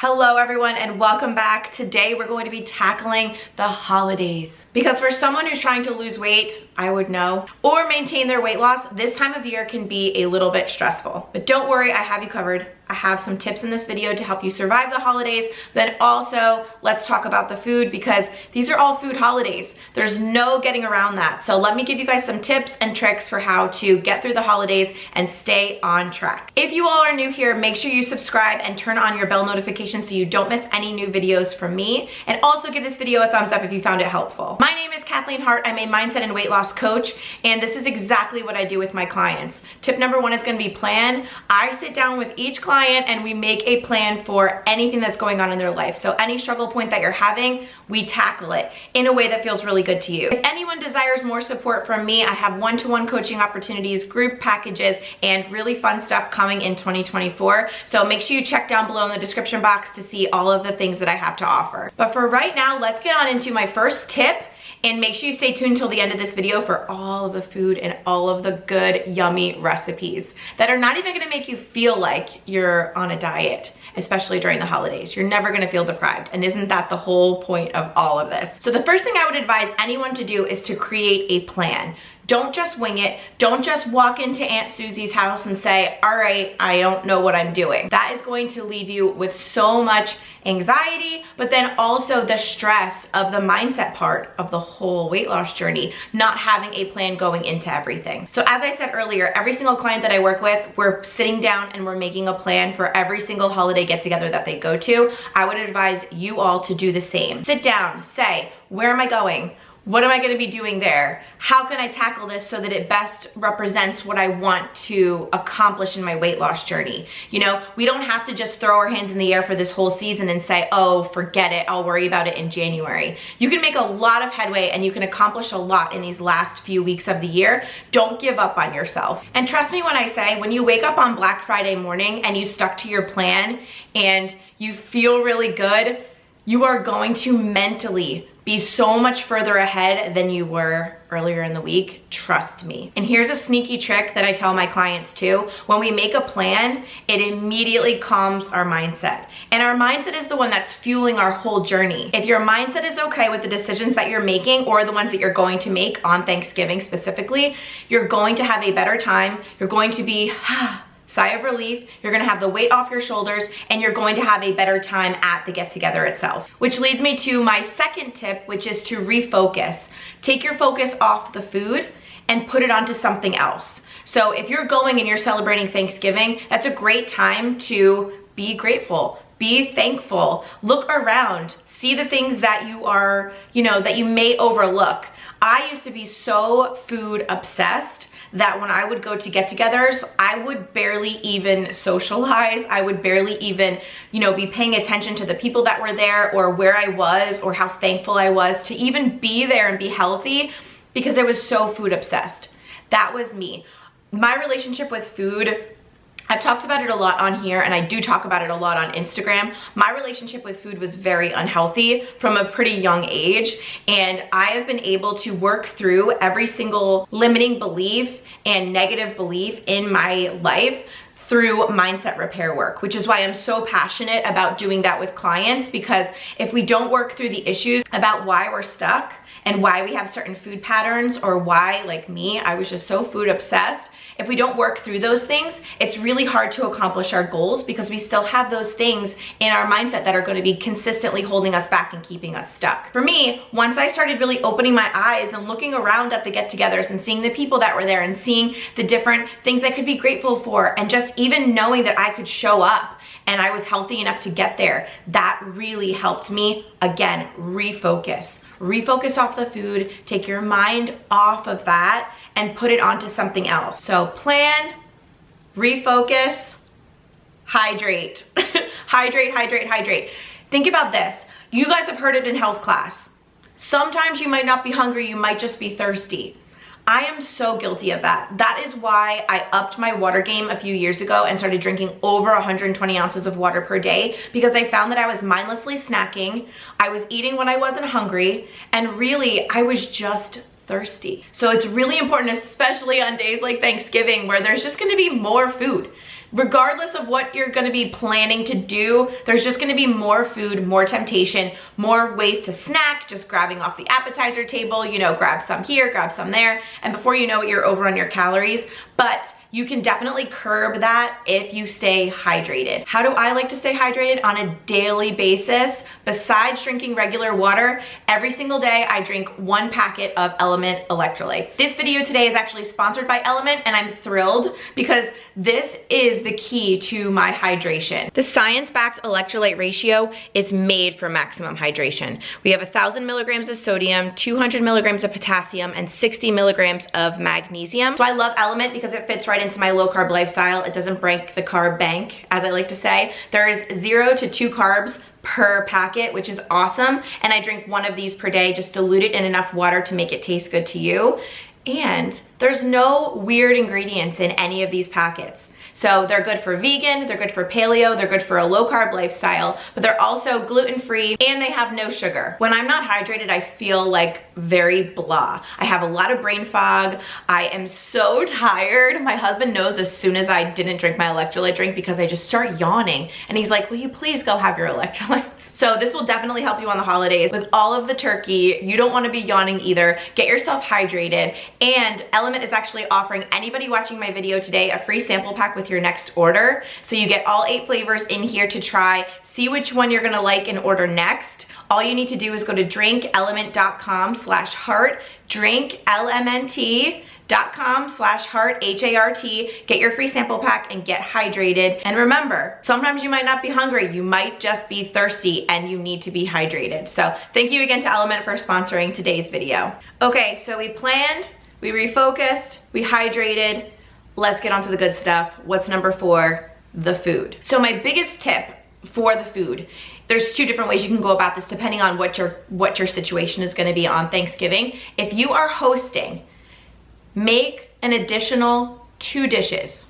Hello everyone and welcome back. Today we're going to be tackling the holidays. Because for someone who's trying to lose weight, I would know, or maintain their weight loss, this time of year can be a little bit stressful. But don't worry, I have you covered. I have some tips in this video to help you survive the holidays, but also let's talk about the food because these are all food holidays. There's no getting around that. So let me give you guys some tips and tricks for how to get through the holidays and stay on track. If you all are new here, make sure you subscribe and turn on your bell notification so you don't miss any new videos from me. And also give this video a thumbs up if you found it helpful. My name is Hart. I'm a mindset and weight loss coach, and this is exactly what I do with my clients. Tip number one is going to be plan. I sit down with each client and we make a plan for anything that's going on in their life. So any struggle point that you're having, we tackle it in a way that feels really good to you. If anyone desires more support from me, I have one-to-one coaching opportunities, group packages, and really fun stuff coming in 2024. So make sure you check down below in the description box to see all of the things that I have to offer. But for right now, let's get on into my first tip. And make sure you stay tuned till the end of this video for all of the food and all of the good, yummy recipes that are not even gonna make you feel like you're on a diet, especially during the holidays. You're never gonna feel deprived. And isn't that the whole point of all of this? So the first thing I would advise anyone to do is to create a plan. Don't just wing it. Don't just walk into Aunt Susie's house and say, all right, I don't know what I'm doing. That is going to leave you with so much anxiety, but then also the stress of the mindset part of the whole weight loss journey, not having a plan going into everything. So as I said earlier, every single client that I work with, we're sitting down and we're making a plan for every single holiday get together that they go to. I would advise you all to do the same. Sit down, say, where am I going? What am I going to be doing there? How can I tackle this so that it best represents what I want to accomplish in my weight loss journey? You know, we don't have to just throw our hands in the air for this whole season and say, oh, forget it, I'll worry about it in January. You can make a lot of headway and you can accomplish a lot in these last few weeks of the year. Don't give up on yourself. And trust me when I say, when you wake up on Black Friday morning and you stuck to your plan and you feel really good, you are going to mentally be so much further ahead than you were earlier in the week, trust me. And here's a sneaky trick that I tell my clients too. When we make a plan, it immediately calms our mindset. And our mindset is the one that's fueling our whole journey. If your mindset is okay with the decisions that you're making or the ones that you're going to make on Thanksgiving specifically, you're going to have a better time. You're going to be, sigh of relief, you're gonna have the weight off your shoulders, and you're going to have a better time at the get-together itself. Which leads me to my second tip, which is to refocus. Take your focus off the food and put it onto something else. So if you're going and you're celebrating Thanksgiving, that's a great time to be grateful, be thankful, look around, see the things that you are, that you may overlook. I used to be so food obsessed that when I would go to get-togethers, I would barely even socialize. I would barely even, be paying attention to the people that were there or where I was or how thankful I was to even be there and be healthy because I was so food obsessed. That was me. My relationship with food, I've talked about it a lot on here and I do talk about it a lot on Instagram. My relationship with food was very unhealthy from a pretty young age, and I have been able to work through every single limiting belief and negative belief in my life through mindset repair work, which is why I'm so passionate about doing that with clients, because if we don't work through the issues about why we're stuck and why we have certain food patterns, or why, like me, I was just so food obsessed, if we don't work through those things, it's really hard to accomplish our goals because we still have those things in our mindset that are going to be consistently holding us back and keeping us stuck. For me, once I started really opening my eyes and looking around at the get-togethers and seeing the people that were there and seeing the different things I could be grateful for, and just even knowing that I could show up and I was healthy enough to get there, that really helped me, again, refocus. Refocus off the food, take your mind off of that and put it onto something else. So plan, refocus, hydrate. Hydrate. Think about this. You guys have heard it in health class. Sometimes you might not be hungry, you might just be thirsty. I am so guilty of that. That is why I upped my water game a few years ago and started drinking over 120 ounces of water per day, because I found that I was mindlessly snacking, I was eating when I wasn't hungry, and really I was just thirsty. So it's really important, especially on days like Thanksgiving where there's just gonna be more food. regardless of what you're gonna be planning to do, there's just gonna be more food, more temptation, more ways to snack, just grabbing off the appetizer table, you know, grab some here, grab some there, and before you know it, you're over on your calories. But you can definitely curb that if you stay hydrated. How do I like to stay hydrated? On a daily basis. Besides drinking regular water, every single day I drink 1 packet of Element electrolytes. This video today is actually sponsored by Element, and I'm thrilled because this is the key to my hydration. The science-backed electrolyte ratio is made for maximum hydration. We have 1,000 milligrams of sodium, 200 milligrams of potassium, and 60 milligrams of magnesium. So I love Element because it fits right into my low carb lifestyle. It doesn't break the carb bank, as I like to say. There is 0 to 2 carbs per packet, which is awesome. And I drink 1 of these per day, just dilute it in enough water to make it taste good to you. And there's no weird ingredients in any of these packets. So they're good for vegan, they're good for paleo, they're good for a low carb lifestyle, but they're also gluten-free and they have no sugar. When I'm not hydrated, I feel like very blah. I have a lot of brain fog. I am so tired. My husband knows as soon as I didn't drink my electrolyte drink because I just start yawning. And he's like, will you please go have your electrolytes? So this will definitely help you on the holidays. With all of the turkey, you don't want to be yawning either. Get yourself hydrated. And Element is actually offering anybody watching my video today a free sample pack with your next order. So you get all 8 flavors in here to try, see which one you're gonna like and order next. All you need to do is go to drinkelement.com/Hart, drinklmnt.com/Hart, H-A-R-T, get your free sample pack and get hydrated. And remember, sometimes you might not be hungry, you might just be thirsty and you need to be hydrated. So thank you again to Element for sponsoring today's video. Okay, so we planned, we refocused, we hydrated. Let's get on to the good stuff. What's number 4? The food. So my biggest tip for the food, there's 2 different ways you can go about this depending on what your situation is gonna be on Thanksgiving. If you are hosting, make an additional 2 dishes,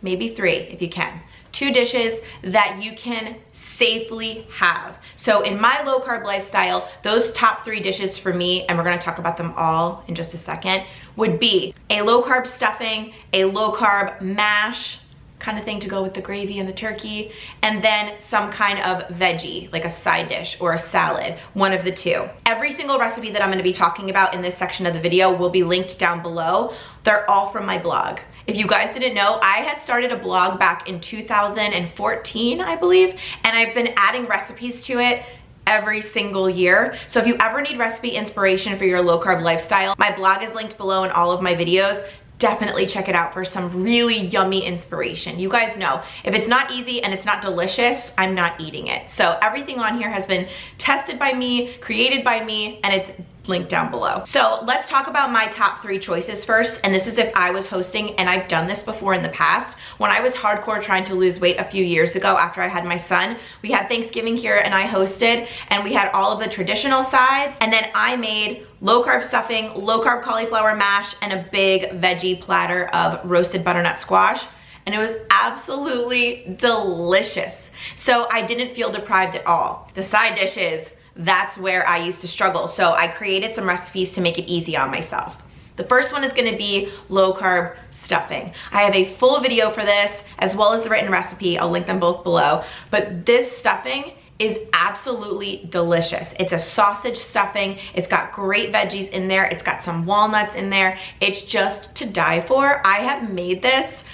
maybe 3 if you can. 2 dishes that you can safely have. So in my low carb lifestyle, those top 3 dishes for me, and we're gonna talk about them all in just a second, would be a low carb stuffing, a low carb mash, kind of thing to go with the gravy and the turkey, and then some kind of veggie, like a side dish or a salad, one of the 2. Every single recipe that I'm gonna be talking about in this section of the video will be linked down below. They're all from my blog. If you guys didn't know, I had started a blog back in 2014, I believe, and I've been adding recipes to it every single year. So if you ever need recipe inspiration for your low carb lifestyle, my blog is linked below in all of my videos. Definitely check it out for some really yummy inspiration. You guys know, if it's not easy and it's not delicious, I'm not eating it. So everything on here has been tested by me, created by me, and it's linked down below. So let's talk about my top 3 choices first. And this is if I was hosting, and I've done this before in the past. When I was hardcore trying to lose weight a few years ago after I had my son, we had Thanksgiving here and I hosted, and we had all of the traditional sides. And then I made low carb stuffing, low carb cauliflower mash, and a big veggie platter of roasted butternut squash. And it was absolutely delicious. So I didn't feel deprived at all. The side dishes, that's where I used to struggle. So I created some recipes to make it easy on myself. The first one is gonna be low carb stuffing. I have a full video for this as well as the written recipe. I'll link them both below. But this stuffing is absolutely delicious. It's a sausage stuffing. It's got great veggies in there. It's got some walnuts in there. It's just to die for. I have made this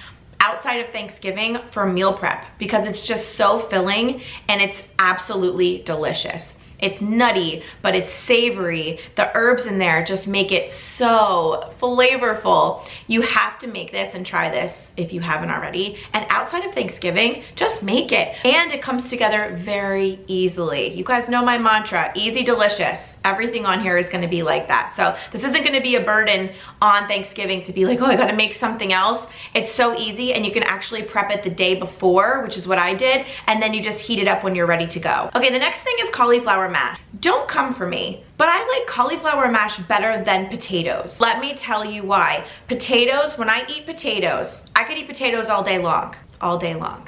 outside of Thanksgiving for meal prep because it's just so filling and it's absolutely delicious. It's nutty, but it's savory. The herbs in there just make it so flavorful. You have to make this and try this if you haven't already. And outside of Thanksgiving, just make it. And it comes together very easily. You guys know my mantra, easy, delicious. Everything on here is gonna be like that. So this isn't gonna be a burden on Thanksgiving to be like, oh, I gotta make something else. It's so easy, and you can actually prep it the day before, which is what I did, and then you just heat it up when you're ready to go. Okay, the next thing is cauliflower mash. Don't come for me, but I like cauliflower mash better than potatoes. Let me tell you why. Potatoes, when I eat potatoes, I could eat potatoes all day long.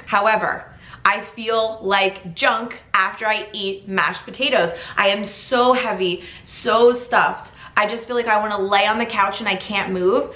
However, I feel like junk after I eat mashed potatoes. I am so heavy, so stuffed. I just feel like I want to lay on the couch and I can't move.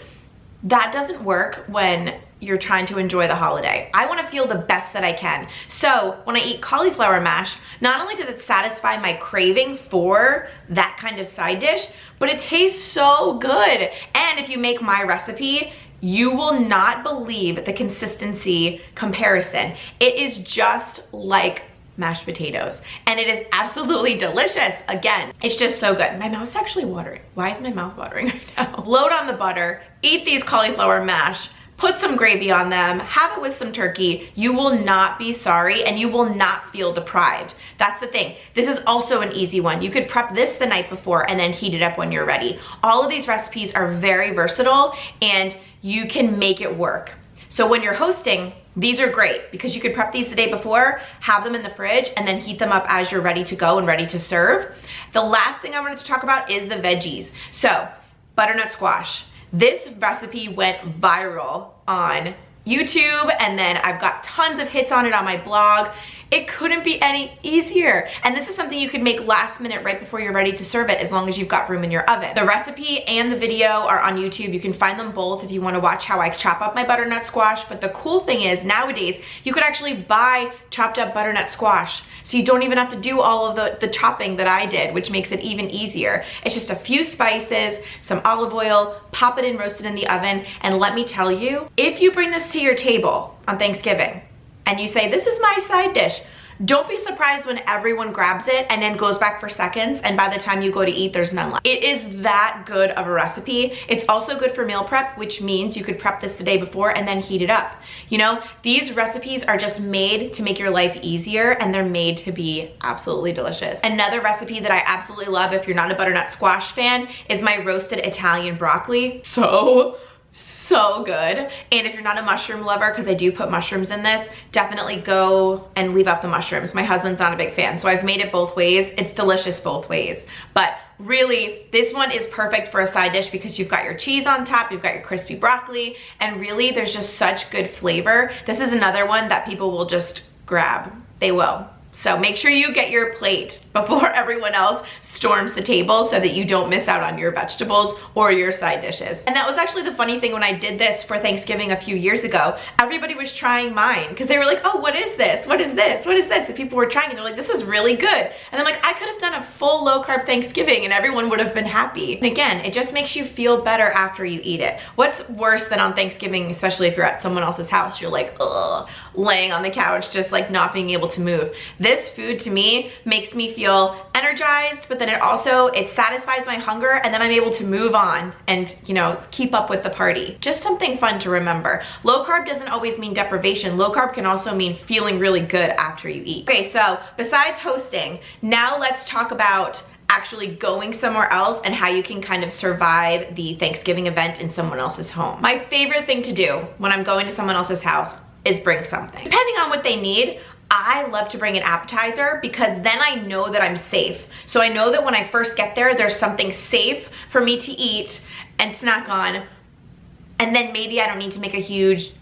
That doesn't work when you're trying to enjoy the holiday. I want to feel the best that I can. So when I eat cauliflower mash, not only does it satisfy my craving for that kind of side dish, but it tastes so good. And if you make my recipe, you will not believe the consistency comparison. It is just like mashed potatoes, and it is absolutely delicious. Again, it's just so good. My mouth's actually watering. Why is my mouth watering right now? Load on the butter, eat these cauliflower mash, put some gravy on them, have it with some turkey. You will not be sorry, and you will not feel deprived. That's the thing. This is also an easy one. You could prep this the night before and then heat it up when you're ready. All of these recipes are very versatile, and you can make it work. So when you're hosting, these are great because you could prep these the day before, have them in the fridge, and then heat them up as you're ready to go and ready to serve. The last thing I wanted to talk about is the veggies. So butternut squash. This recipe went viral on YouTube, and then I've got tons of hits on it on my blog. It couldn't be any easier. And this is something you can make last minute right before you're ready to serve it, as long as you've got room in your oven. The recipe and the video are on YouTube. You can find them both if you want to watch how I chop up my butternut squash. But the cool thing is nowadays you could actually buy chopped up butternut squash. So you don't even have to do all of the chopping that I did, which makes it even easier. It's just a few spices, some olive oil, pop it in, roast it in the oven. And let me tell you, if you bring this to your table on Thanksgiving and you say, this is my side dish, don't be surprised when everyone grabs it and then goes back for seconds, and by the time you go to eat, there's none left. It is that good of a recipe. It's also good for meal prep, which means you could prep this the day before and then heat it up. You know, these recipes are just made to make your life easier, and they're made to be absolutely delicious. Another recipe that I absolutely love, if you're not a butternut squash fan, is my roasted Italian broccoli. So good. And if you're not a mushroom lover, because I do put mushrooms in this, definitely go and leave out the mushrooms. My husband's not a big fan, so I've made it both ways. It's delicious both ways. But really, this one is perfect for a side dish because you've got your cheese on top, you've got your crispy broccoli, and really there's just such good flavor. This is another one that people will just grab. They will. So make sure you get your plate before everyone else storms the table so that you don't miss out on your vegetables or your side dishes. And that was actually the funny thing when I did this for Thanksgiving a few years ago. Everybody was trying mine because they were like, oh, what is this? What is this? What is this? And people were trying and they're like, this is really good. And I'm like, I could have done a full low carb Thanksgiving and everyone would have been happy. And again, it just makes you feel better after you eat it. What's worse than on Thanksgiving, especially if you're at someone else's house, you're like, ugh, laying on the couch, just like not being able to move. This food to me makes me feel energized, but then it satisfies my hunger, and then I'm able to move on and, you know, keep up with the party. Just something fun to remember. Low carb doesn't always mean deprivation. Low carb can also mean feeling really good after you eat. Okay, so besides hosting, now let's talk about actually going somewhere else and how you can kind of survive the Thanksgiving event in someone else's home. My favorite thing to do when I'm going to someone else's house is bring something. Depending on what they need, I love to bring an appetizer because then I know that I'm safe. So I know that when I first get there, there's something safe for me to eat and snack on. And then maybe I don't need to make a huge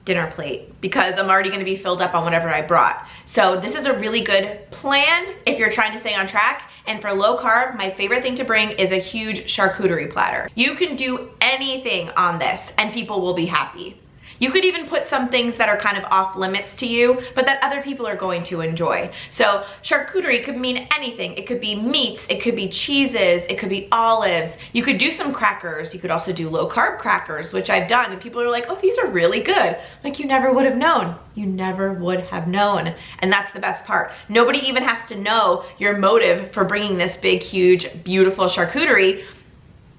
dinner plate because I'm already gonna be filled up on whatever I brought. So this is a really good plan if you're trying to stay on track. And for low carb, my favorite thing to bring is a huge charcuterie platter. You can do anything on this and people will be happy. You could even put some things that are kind of off limits to you, but that other people are going to enjoy. So charcuterie could mean anything. It could be meats, it could be cheeses, it could be olives. You could do some crackers. You could also do low carb crackers, which I've done, and people are like, oh, these are really good. Like, you never would have known. You never would have known. And that's the best part. Nobody even has to know your motive for bringing this big, huge, beautiful charcuterie.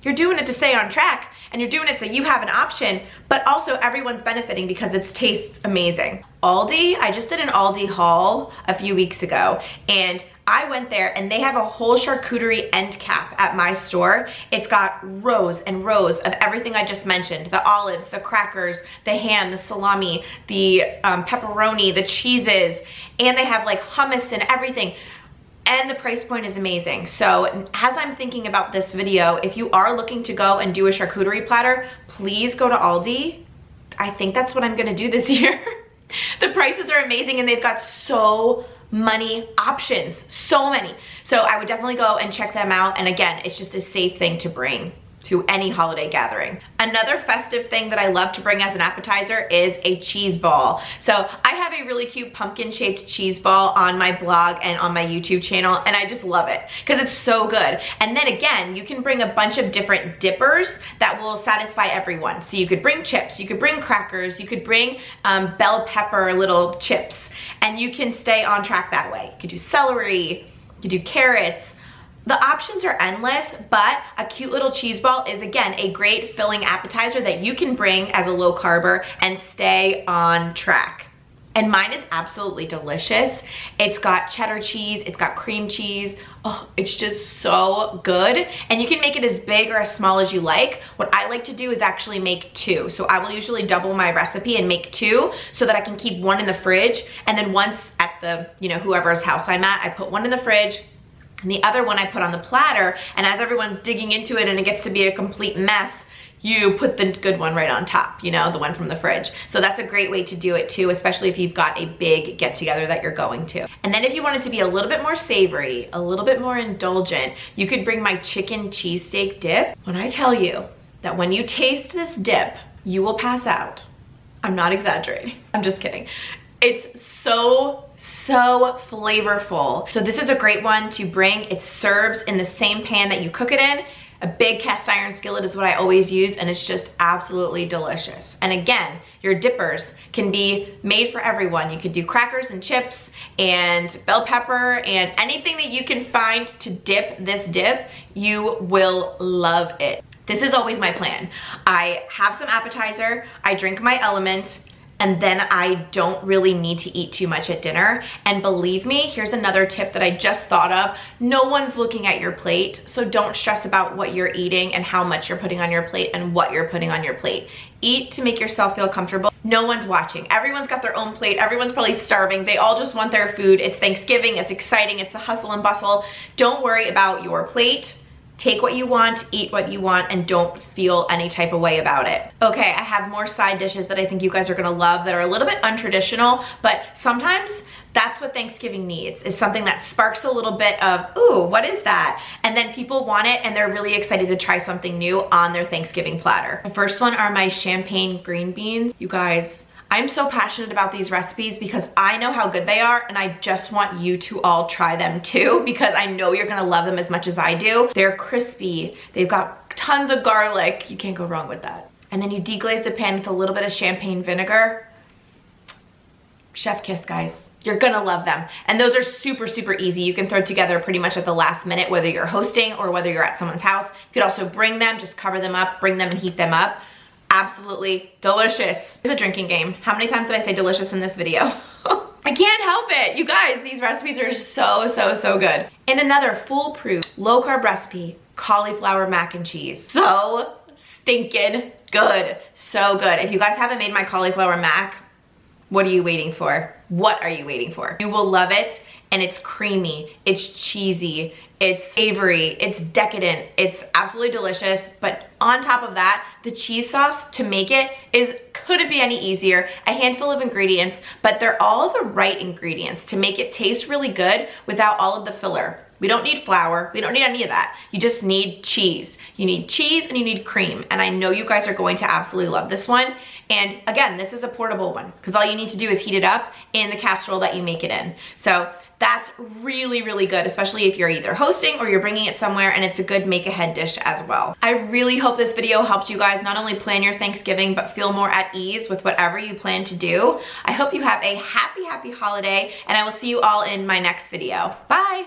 You're doing it to stay on track, and you're doing it so you have an option, but also everyone's benefiting because it tastes amazing. Aldi, I just did an Aldi haul a few weeks ago, and I went there and they have a whole charcuterie end cap at my store. It's got rows and rows of everything I just mentioned. The olives, the crackers, the ham, the salami, the pepperoni, the cheeses, and they have like hummus and everything. And the price point is amazing. So as I'm thinking about this video, if you are looking to go and do a charcuterie platter, please go to Aldi. I think that's what I'm gonna do this year. The prices are amazing and they've got so many options, so many. So I would definitely go and check them out. And again, it's just a safe thing to bring. to any holiday gathering. Another festive thing that I love to bring as an appetizer is a cheese ball. So I have a really cute pumpkin shaped cheese ball on my blog and on my YouTube channel, and I just love it because it's so good. And then again, you can bring a bunch of different dippers that will satisfy everyone. So you could bring chips, you could bring crackers, you could bring bell pepper little chips, and you can stay on track that way. You could do celery, you could do carrots. The options are endless, but a cute little cheese ball is, again, a great filling appetizer that you can bring as a low carber and stay on track. And mine is absolutely delicious. It's got cheddar cheese, it's got cream cheese. Oh, it's just so good. And you can make it as big or as small as you like. What I like to do is actually make two. So I will usually double my recipe and make two so that I can keep one in the fridge. And then once at the, whoever's house I'm at, I put one in the fridge, and the other one I put on the platter, and as everyone's digging into it and it gets to be a complete mess, you put the good one right on top, the one from the fridge. So that's a great way to do it too, especially if you've got a big get together that you're going to. And then if you want it to be a little bit more savory, a little bit more indulgent, you could bring my chicken cheesesteak dip. When I tell you that when you taste this dip, you will pass out. I'm not exaggerating. I'm just kidding. It's so flavorful. So this is a great one to bring. It serves in the same pan that you cook it in. A big cast iron skillet is what I always use, and it's just absolutely delicious. And again, your dippers can be made for everyone. You could do crackers and chips and bell pepper and anything that you can find to dip this dip. You will love it. This is always my plan. I have some appetizer, I drink my element, and then I don't really need to eat too much at dinner. And believe me, here's another tip that I just thought of. No one's looking at your plate, so don't stress about what you're eating and how much you're putting on your plate and what you're putting on your plate. Eat to make yourself feel comfortable. No one's watching. Everyone's got their own plate. Everyone's probably starving. They all just want their food. It's Thanksgiving, it's exciting, it's the hustle and bustle. Don't worry about your plate. Take what you want, eat what you want, and don't feel any type of way about it. Okay, I have more side dishes that I think you guys are gonna love that are a little bit untraditional, but sometimes that's what Thanksgiving needs, is something that sparks a little bit of, ooh, what is that? And then people want it and they're really excited to try something new on their Thanksgiving platter. The first one are my champagne green beans. You guys, I'm so passionate about these recipes because I know how good they are, and I just want you to all try them too, because I know you're gonna love them as much as I do. They're crispy, they've got tons of garlic. You can't go wrong with that. And then you deglaze the pan with a little bit of champagne vinegar. Chef kiss, guys. You're gonna love them. And those are super easy. You can throw together pretty much at the last minute, whether you're hosting or whether you're at someone's house. You could also bring them, just cover them up, bring them and heat them up. Absolutely delicious. It's a drinking game. How many times did I say delicious in this video? I can't help it. You guys, these recipes are so good. And another foolproof low carb recipe, cauliflower mac and cheese. So stinking good. So good. If you guys haven't made my cauliflower mac, what are you waiting for? What are you waiting for? You will love it. And it's creamy, it's cheesy, it's savory, it's decadent, it's absolutely delicious. But on top of that, the cheese sauce to make it couldn't be any easier. A handful of ingredients, but they're all the right ingredients to make it taste really good without all of the filler. We don't need flour, we don't need any of that. You just need cheese. You need cheese and you need cream. And I know you guys are going to absolutely love this one. And again, this is a portable one because all you need to do is heat it up in the casserole that you make it in. So that's really good, especially if you're either hosting or you're bringing it somewhere, and it's a good make ahead dish as well. I really hope this video helped you guys not only plan your Thanksgiving, but feel more at ease with whatever you plan to do. I hope you have a happy holiday, and I will see you all in my next video. Bye.